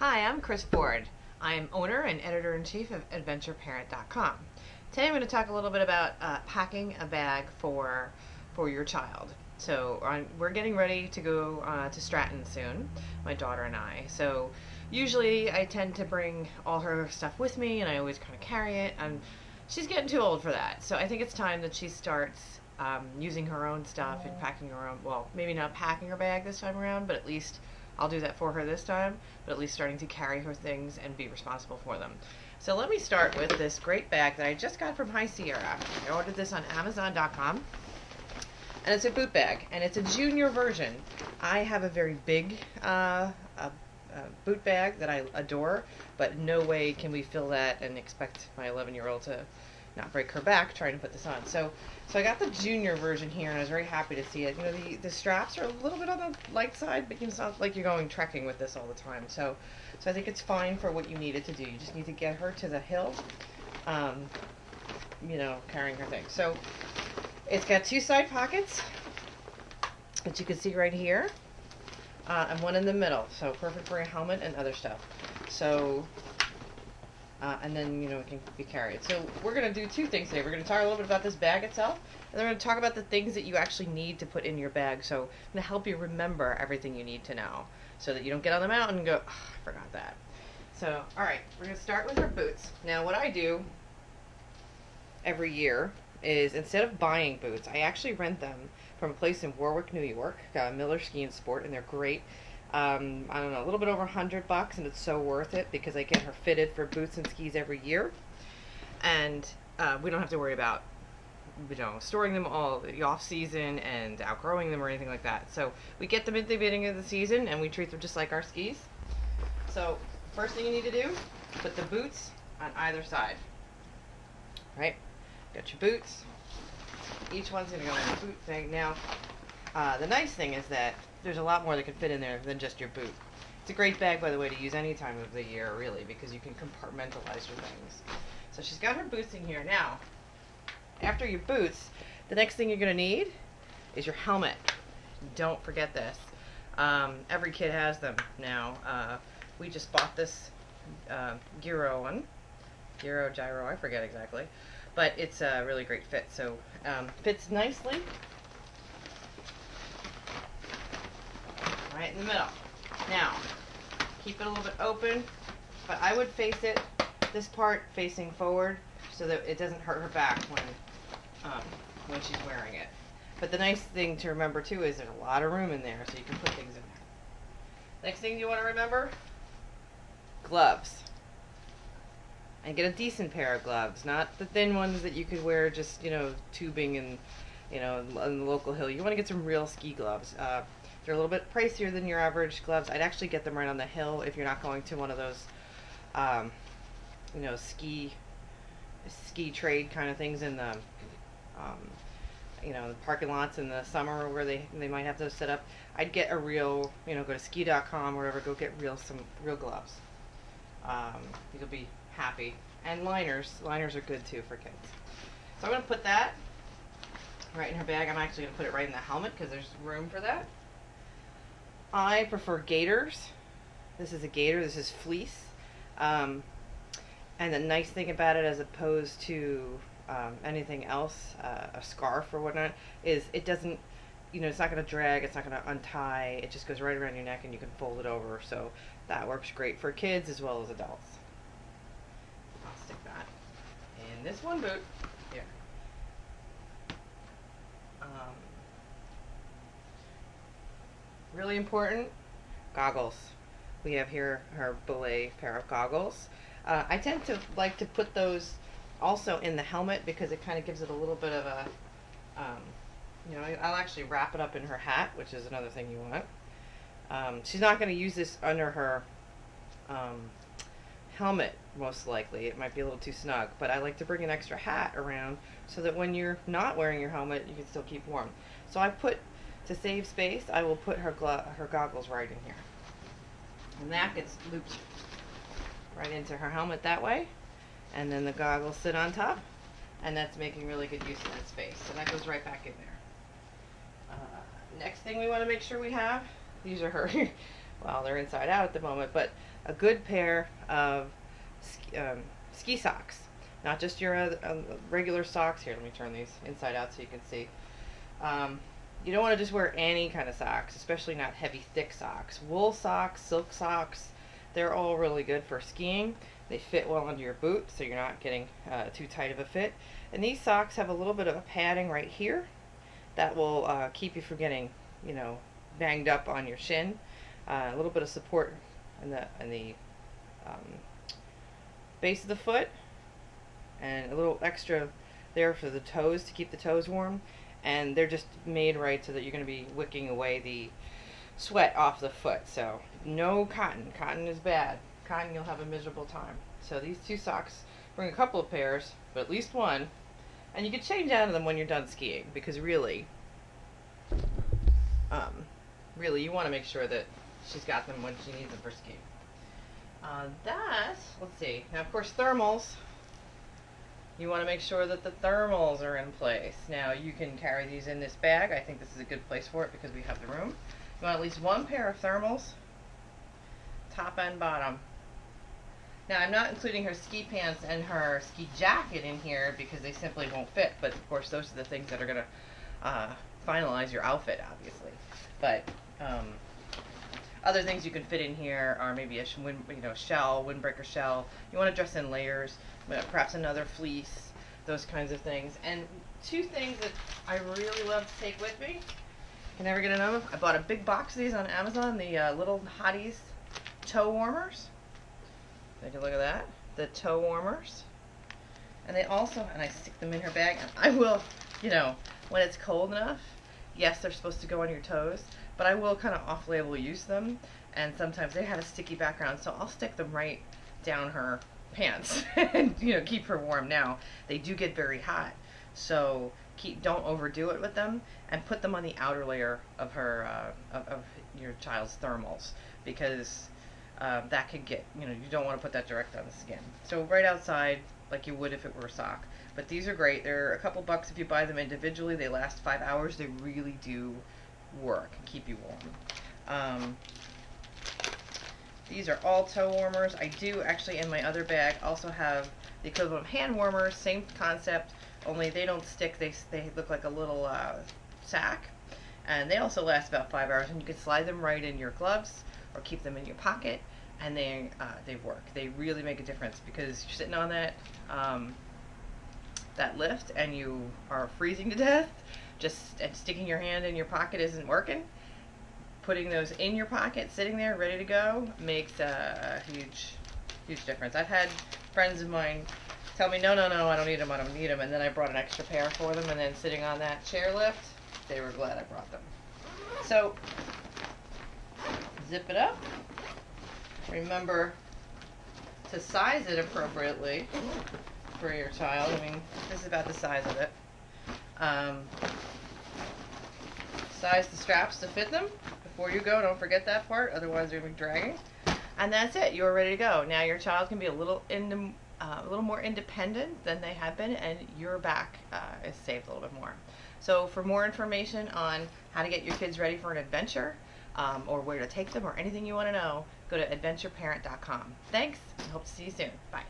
Hi, I'm Chris Ford. I'm owner and editor-in-chief of AdventureParent.com. Today I'm going to talk a little bit about packing a bag for your child. So we're getting ready to go to Stratton soon, my daughter and I. So usually I tend to bring all her stuff with me, and I always kind of carry it. And she's getting too old for that. So I think it's time that she starts using her own stuff and packing her own. Well, maybe not packing her bag this time around, but at least I'll do that for her this time, but at least starting to carry her things and be responsible for them. So let me start with this great bag that I just got from High Sierra. I ordered this on Amazon.com, and it's a boot bag, and it's a junior version. I have a very big boot bag that I adore, but no way can we fill that and expect my 11-year-old to not break her back trying to put this on. So I got the junior version here, and I was very happy to see it. You know, the straps are a little bit on the light side, but it's not like you're going trekking with this all the time. So I think it's fine for what you need it to do. You just need to get her to the hill, carrying her things. So it's got two side pockets that you can see right here, and one in the middle. So perfect for a helmet and other stuff. So and then, it can be carried. So we're going to do two things today. We're going to talk a little bit about this bag itself, and then we're going to talk about the things that you actually need to put in your bag. So I'm going to help you remember everything you need to know so that you don't get on the mountain and go, oh, I forgot that. So, all right, we're going to start with her boots. Now, what I do every year is, instead of buying boots, I actually rent them from a place in Warwick, New York, Miller Ski and Sport, and they're great. I don't know, a little bit over $100, and it's so worth it because I get her fitted for boots and skis every year, and we don't have to worry about storing them all the off season and outgrowing them or anything like that. So we get them at the beginning of the season, and we treat them just like our skis. So first thing you need to do, put the boots on either side. Right? Got your boots. Each one's gonna go in the boot thing. Now, the nice thing is that there's a lot more that can fit in there than just your boot. It's a great bag, by the way, to use any time of the year, really, because you can compartmentalize your things. So she's got her boots in here. Now, after your boots, the next thing you're going to need is your helmet. Don't forget this. Every kid has them now. We just bought this Giro one. Gyro, I forget exactly. But it's a really great fit. So fits nicely. Right in the middle. Now, keep it a little bit open, but I would face it, this part facing forward, so that it doesn't hurt her back when she's wearing it. But the nice thing to remember too is there's a lot of room in there, so you can put things in there. Next thing you want to remember, gloves. And get a decent pair of gloves, not the thin ones that you could wear just, tubing and, on the local hill. You want to get some real ski gloves. They're a little bit pricier than your average gloves. I'd actually get them right on the hill if you're not going to one of those, ski trade kind of things in the, the parking lots in the summer where they might have those set up. I'd get a real, go to ski.com or whatever, go get some real gloves. You'll be happy. And liners are good too for kids. So I'm going to put that right in her bag. I'm actually going to put it right in the helmet because there's room for that. I prefer gaiters. This is a gaiter. This is fleece. And the nice thing about it, as opposed to anything else, a scarf or whatnot, is it doesn't, it's not going to drag. It's not going to untie. It just goes right around your neck, and you can fold it over. So that works great for kids as well as adults. I'll stick that in this one boot here. Really important, goggles. We have here her Belay pair of goggles. I tend to like to put those also in the helmet because it kind of gives it a little bit of a, I'll actually wrap it up in her hat, which is another thing you want. She's not going to use this under her helmet, most likely. It might be a little too snug, but I like to bring an extra hat around so that when you're not wearing your helmet, you can still keep warm. So to save space, I will put her goggles right in here. And that gets looped right into her helmet that way. And then the goggles sit on top. And that's making really good use of that space. So that goes right back in there. Next thing we want to make sure we have, these are her well, they're inside out at the moment, but a good pair of ski socks. Not just your regular socks. Here, let me turn these inside out so you can see. You don't want to just wear any kind of socks, especially not heavy, thick socks. Wool socks, silk socks, they're all really good for skiing. They fit well under your boot, so you're not getting too tight of a fit. And these socks have a little bit of a padding right here that will keep you from getting, banged up on your shin. A little bit of support in the base of the foot, and a little extra there for the toes to keep the toes warm. And they're just made right so that you're going to be wicking away the sweat off the foot. So no cotton. Cotton is bad. Cotton, you'll have a miserable time. So these two socks, bring a couple of pairs, but at least one. And you can change out of them when you're done skiing, because really you want to make sure that she's got them when she needs them for skiing. Let's see. Now, of course, thermals. You want to make sure that the thermals are in place. Now, you can carry these in this bag. I think this is a good place for it because we have the room. You want at least one pair of thermals, top and bottom. Now, I'm not including her ski pants and her ski jacket in here because they simply won't fit, but of course those are the things that are going to finalize your outfit, obviously. But other things you can fit in here are maybe a windbreaker shell. You want to dress in layers, perhaps another fleece, those kinds of things. And two things that I really love to take with me, can never get enough of. I bought a big box of these on Amazon, the Little Hotties toe warmers. Take a look at that, the toe warmers. And they also, and I stick them in her bag, and I will, when it's cold enough, yes, they're supposed to go on your toes, but I will kind of off-label use them, and sometimes they have a sticky background, so I'll stick them right down her pants and keep her warm. Now, they do get very hot, so don't overdo it with them, and put them on the outer layer of her of your child's thermals, because that could get, you don't want to put that direct on the skin. So right outside, like you would if it were a sock. But these are great. They're a couple bucks if you buy them individually. They last 5 hours. They really do work and keep you warm. These are all toe warmers. I do actually, in my other bag, also have the equivalent of hand warmers. Same concept, only they don't stick. They look like a little sack. And they also last about 5 hours. And you can slide them right in your gloves or keep them in your pocket. And they work. They really make a difference, because you're sitting on that lift and you are freezing to death. And sticking your hand in your pocket isn't working. Putting those in your pocket, sitting there ready to go, makes a huge difference. I've had friends of mine tell me, no, I don't need them, and then I brought an extra pair for them, and then sitting on that chairlift, they were glad I brought them. So, zip it up. Remember to size it appropriately for your child. I mean, this is about the size of it. Size the straps to fit them before you go. Don't forget that part, otherwise you're going to be dragging. And that's it. You're ready to go. Now your child can be a little more independent than they have been, and your back is saved a little bit more. So for more information on how to get your kids ready for an adventure, or where to take them, or anything you want to know, go to adventureparent.com. Thanks, and hope to see you soon. Bye.